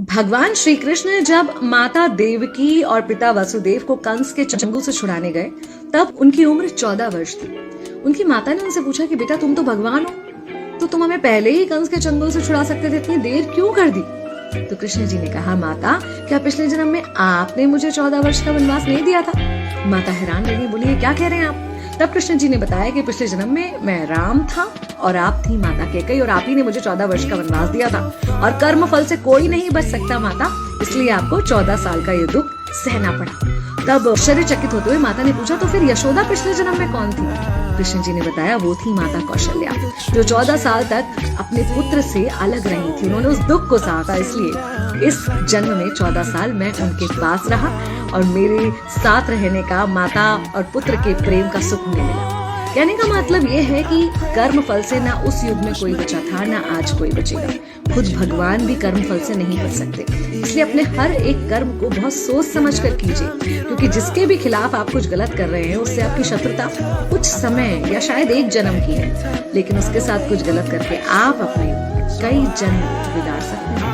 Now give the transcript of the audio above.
भगवान श्री कृष्ण जब माता देवकी और पिता वसुदेव को कंस के चंगुल से छुड़ाने गए, तब उनकी उम्र 14 वर्ष थी। उनकी माता ने उनसे पूछा कि बेटा तुम तो भगवान हो, तो तुम हमें पहले ही कंस के चंगुल से छुड़ा सकते थे, इतनी देर क्यों कर दी? तो कृष्ण जी ने कहा, माता क्या पिछले जन्म में आपने मुझे 14 वर्ष का वनवास नहीं दिया था? माता हैरान रही, बोली ये क्या कह रहे हैं आप? तब कृष्ण जी ने बताया कि पिछले जन्म में मैं राम था और आप थी माता कैकेयी, और आप ही ने मुझे 14 वर्ष का वनवास दिया था, और कर्म फल से कोई नहीं बच सकता माता, इसलिए आपको 14 साल का ये दुख सहना पड़ा। तब आश्चर्यचकित होते हुए माता ने पूछा, तो फिर यशोदा पिछले जन्म में कौन थी? कृष्ण जी ने बताया, वो थी माता कौशल्या, जो 14 साल तक अपने पुत्र से अलग रही थी। उन्होंने उस दुख को सहा था, इसलिए इस जन्म में 14 साल मैं उनके पास रहा और मेरे साथ रहने का, माता और पुत्र के प्रेम का सुख उन्हें मिला। कहने का मतलब ये है कि कर्म फल से ना उस युग में कोई बचा था, ना आज कोई बचेगा। खुद भगवान भी कर्म फल से नहीं बच सकते, इसलिए अपने हर एक कर्म को बहुत सोच समझ कर कीजिए, क्योंकि जिसके भी खिलाफ आप कुछ गलत कर रहे हैं उससे आपकी शत्रुता कुछ समय या शायद एक जन्म की है, लेकिन उसके साथ कुछ गलत करके आप अपने कई जन्म बिगाड़ सकते हैं।